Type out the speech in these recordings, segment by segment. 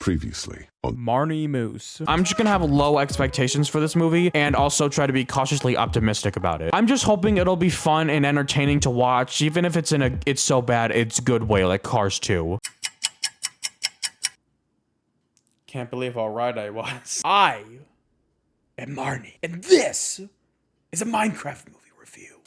Previously on Marney Moose. I'm just gonna have low expectations for this movie and also try to be cautiously optimistic about it. I'm just hoping it'll be fun and entertaining to watch, even if it's in a it's so bad it's good way, like Cars 2. Can't believe how right I was. I am Marney, and this is a Minecraft movie review.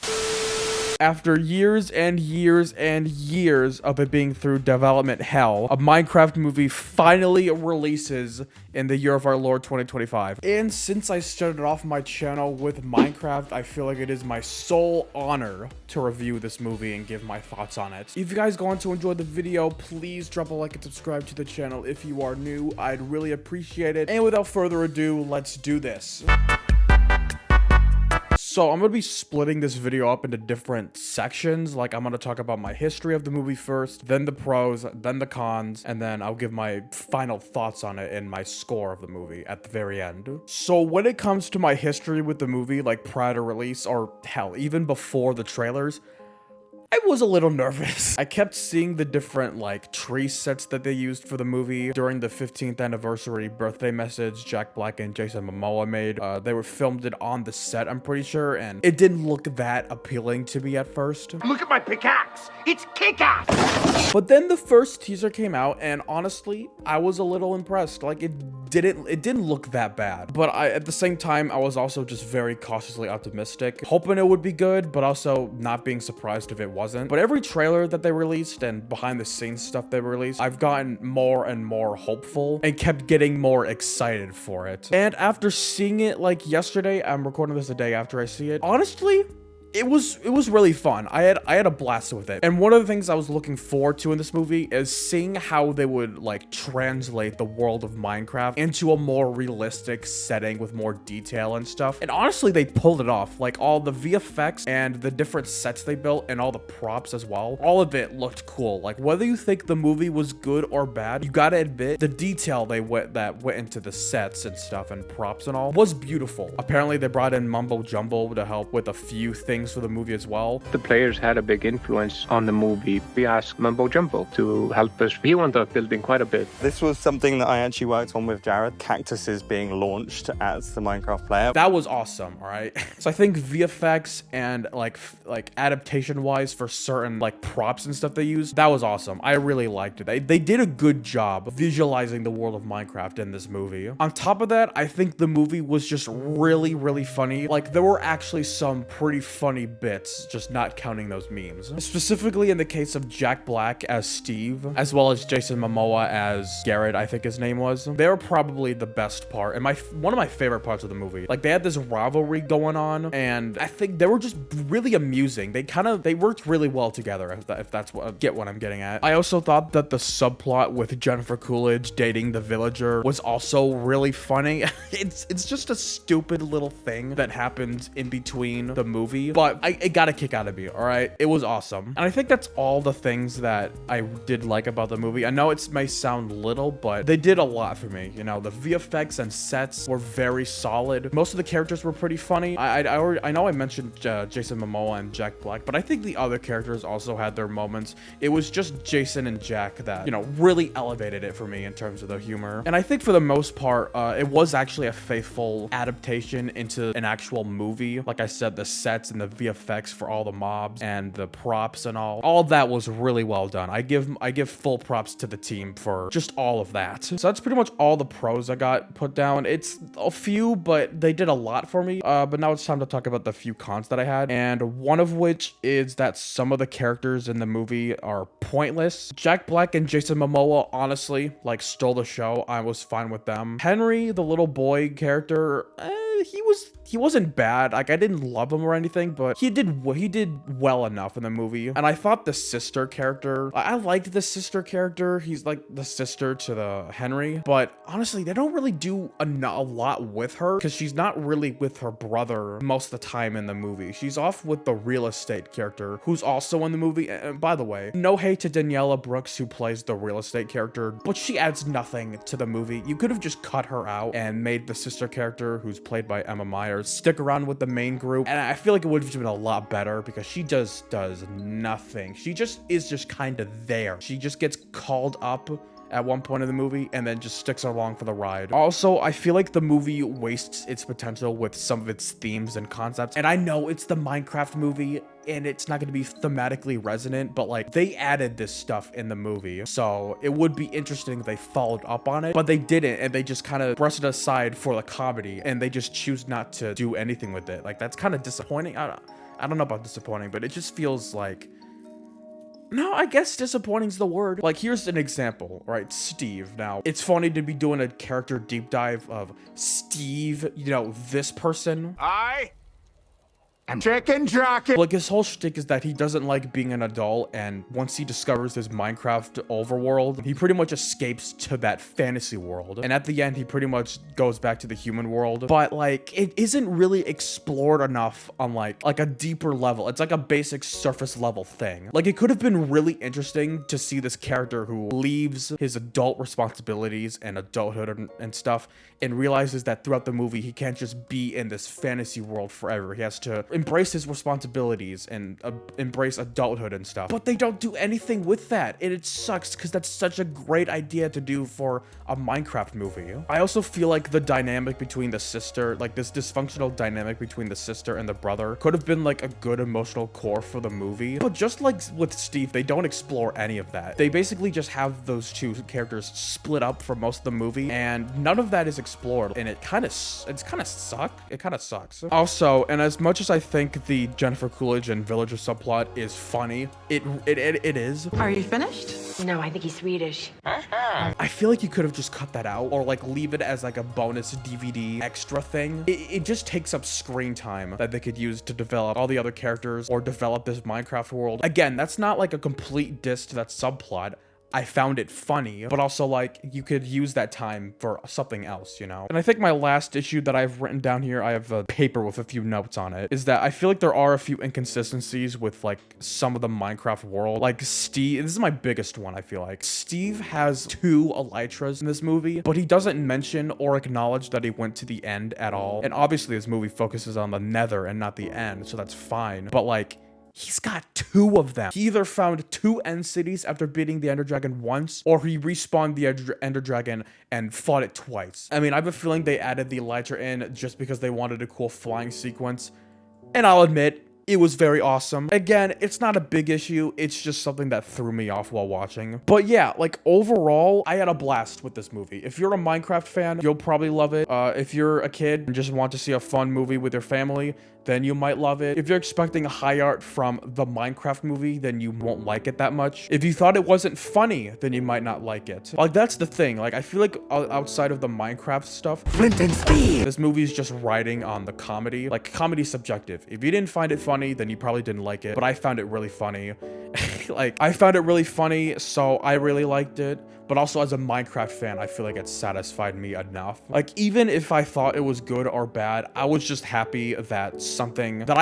After years and years and years of it being through development hell, a Minecraft movie finally releases in the year of our Lord 2025. And since I started off my channel with Minecraft, I feel like it is my sole honor to review this movie and give my thoughts on it. If you guys going to enjoy the video, please drop a like and subscribe to the channel. If you are new, I'd really appreciate it. And without further ado, let's do this. So I'm going to be splitting this video up into different sections. Like, I'm going to talk about my history of the movie first, then the pros, then the cons, and then I'll give my final thoughts on it and my score of the movie at the very end. So when it comes to my history with the movie, like prior to release, or hell, even before the trailers, I was a little nervous. I kept seeing the different like tree sets that they used for the movie during the 15th anniversary birthday message Jack Black and Jason Momoa made. They were filmed it on the set, I'm pretty sure, and it didn't look that appealing to me at first. Look at my pickaxe! It's kick-ass! But then the first teaser came out, and honestly, I was a little impressed. Like, it didn't look that bad. But at the same time, I was also just very cautiously optimistic, hoping it would be good, but also not being surprised if it wasn't. But every trailer that they released and behind the scenes stuff they released, I've gotten more and more hopeful and kept getting more excited for it. And after seeing it like yesterday, I'm recording this the day after I see it, honestly, it was really fun. I had a blast with it. And one of the things I was looking forward to in this movie is seeing how they would like translate the world of Minecraft into a more realistic setting with more detail and stuff. And honestly, they pulled it off. Like all the VFX and the different sets they built and all the props as well. All of it looked cool. Like whether you think the movie was good or bad, you gotta admit the detail that went into the sets and stuff and props and all was beautiful. Apparently they brought in Mumbo Jumbo to help with a few things for the movie as well. The players had a big influence on the movie. We asked Mumbo Jumbo to help us. He wound up building quite a bit. This was something that I actually worked on with Jared. Cactuses being launched as the Minecraft player. That was awesome, all right? So I think VFX and like adaptation wise for certain like props and stuff they used, that was awesome. I really liked it. They did a good job visualizing the world of Minecraft in this movie. On top of that, I think the movie was just really, really funny. Like there were actually some pretty funny bits, just not counting those memes. Specifically in the case of Jack Black as Steve, as well as Jason Momoa as Garrett, I think his name was. They were probably the best part and one of my favorite parts of the movie. Like they had this rivalry going on, and I think they were just really amusing. They worked really well together, if that's what I'm getting at. I also thought that the subplot with Jennifer Coolidge dating the villager was also really funny. It's just a stupid little thing that happens in between the movie, but it got a kick out of me, all right? It was awesome. And I think that's all the things that I did like about the movie. I know it may sound little, but they did a lot for me. You know, the VFX and sets were very solid. Most of the characters were pretty funny. I know I mentioned Jason Momoa and Jack Black, but I think the other characters also had their moments. It was just Jason and Jack that, you know, really elevated it for me in terms of the humor. And I think for the most part, it was actually a faithful adaptation into an actual movie. Like I said, the sets and the VFX for all the mobs and the props and all of that was really well done. I give full props to the team for just all of that. So that's pretty much all the pros I got put down. It's a few, but they did a lot for me. But now it's time to talk about the few cons that I had, and one of which is that some of the characters in the movie are pointless. Jack Black and Jason Momoa honestly like stole the show. I was fine with them. Henry, the little boy character, he wasn't bad. Like I didn't love him or anything, but he did well enough in the movie. And I thought the sister character, I liked the sister character. He's like the sister to the Henry, but honestly, they don't really do a lot with her because she's not really with her brother most of the time in the movie. She's off with the real estate character who's also in the movie. And by the way, no hate to Daniela Brooks who plays the real estate character, but she adds nothing to the movie. You could have just cut her out and made the sister character, who's played by Emma Myers, stick around with the main group, and I feel like it would have been a lot better because she just does nothing. She just is just kind of there. She just gets called up at one point in the movie and then just sticks along for the ride. Also, I feel like the movie wastes its potential with some of its themes and concepts. And I know it's the Minecraft movie and it's not going to be thematically resonant, but like they added this stuff in the movie. So it would be interesting if they followed up on it, but they didn't. And they just kind of brushed it aside for the comedy and they just choose not to do anything with it. Like that's kind of disappointing. I don't know about disappointing, but it just feels like, no, I guess disappointing is the word. Like, here's an example, right? Steve. Now, it's funny to be doing a character deep dive of Steve, you know, this person. I'm chicken jockey. Like, his whole shtick is that he doesn't like being an adult, and once he discovers his Minecraft overworld, he pretty much escapes to that fantasy world. And at the end, he pretty much goes back to the human world. But, like, it isn't really explored enough on, like a deeper level. It's like a basic surface level thing. Like, it could have been really interesting to see this character who leaves his adult responsibilities and adulthood and stuff, and realizes that throughout the movie, he can't just be in this fantasy world forever. He has to embrace his responsibilities and embrace adulthood and stuff. But they don't do anything with that, and it sucks because that's such a great idea to do for a Minecraft movie. I also feel like the dynamic between the sister, like this dysfunctional dynamic between the sister and the brother, could have been like a good emotional core for the movie. But just like with Steve, they don't explore any of that. They basically just have those two characters split up for most of the movie, and none of that is explored, and it kind of sucks. Also, and as much as I think the Jennifer Coolidge and Villager subplot is funny, it is. Are you finished? No, I think he's Swedish. I feel like you could have just cut that out or like leave it as like a bonus DVD extra thing. It just takes up screen time that they could use to develop all the other characters or develop this Minecraft world. Again, that's not like a complete diss to that subplot. I found it funny, but also like you could use that time for something else, you know? And I think my last issue that I've written down here, I have a paper with a few notes on it, is that I feel like there are a few inconsistencies with like some of the Minecraft world. Like Steve, this is my biggest one, I feel like. Steve has 2 elytras in this movie, but he doesn't mention or acknowledge that he went to the end at all. And obviously this movie focuses on the nether and not the end, so that's fine. But like, he's got 2 of them. He either found 2 end cities after beating the Ender Dragon once, or he respawned the Ender Dragon and fought it twice. I mean, I have a feeling they added the elytra in just because they wanted a cool flying sequence. And I'll admit, it was very awesome. Again, it's not a big issue. It's just something that threw me off while watching. But yeah, like overall, I had a blast with this movie. If you're a Minecraft fan, you'll probably love it. If you're a kid and just want to see a fun movie with your family, then you might love it. If you're expecting high art from the Minecraft movie, then you won't like it that much. If you thought it wasn't funny, then you might not like it. Like, that's the thing. Like, I feel like outside of the Minecraft stuff, Flint and Steel. this movie's just riding on the comedy. Like, comedy's subjective. If you didn't find it funny, then you probably didn't like it. But I found it really funny. Like, I found it really funny, so I really liked it. But also as a Minecraft fan, I feel like it satisfied me enough. Like, even if I thought it was good or bad, I was just happy that something that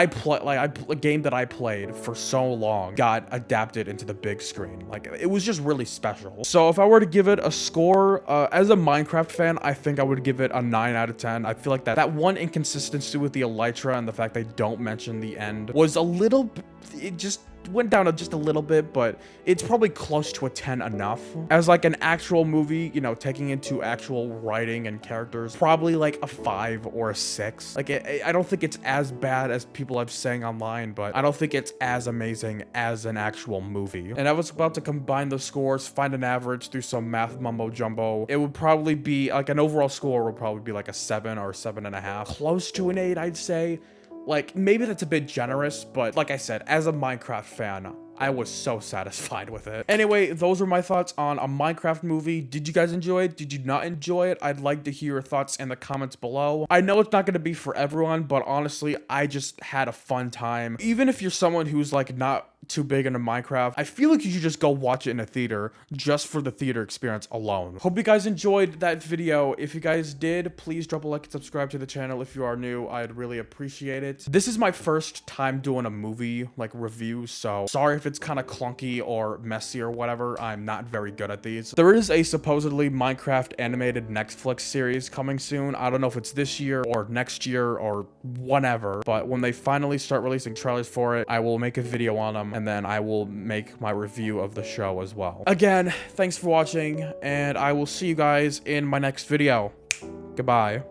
a game that I played for so long got adapted into the big screen. Like, it was just really special. So if I were to give it a score, as a Minecraft fan, I think I would give it a 9 out of 10. I feel like that one inconsistency with the elytra and the fact they don't mention the end was a little, it just went down just a little bit, but it's probably close to a 10 enough. As like an actual movie, you know, taking into actual writing and characters, probably like a 5 or a 6. Like, I don't think it's as bad as people have saying online, but I don't think it's as amazing as an actual movie. And I was about to combine the scores, find an average through some math mumbo jumbo. It would probably be like an overall score would probably be like a 7 or 7.5, close to an 8, I'd say. Like, maybe that's a bit generous, but like I said, as a Minecraft fan, I was so satisfied with it. Anyway, those are my thoughts on a Minecraft movie. Did you guys enjoy it? Did you not enjoy it? I'd like to hear your thoughts in the comments below. I know it's not going to be for everyone, but honestly, I just had a fun time. Even if you're someone who's like not too big into Minecraft, I feel like you should just go watch it in a theater just for the theater experience alone. Hope you guys enjoyed that video. If you guys did, please drop a like and subscribe to the channel if you are new. I'd really appreciate it. This is my first time doing a movie like review, so sorry if it's kind of clunky or messy or whatever. I'm not very good at these. There is a supposedly Minecraft animated Netflix series coming soon. I don't know if it's this year or next year or whenever, but when they finally start releasing trailers for it, I will make a video on them. and then I will make my review of the show as well. Again, thanks for watching, and I will see you guys in my next video. Goodbye.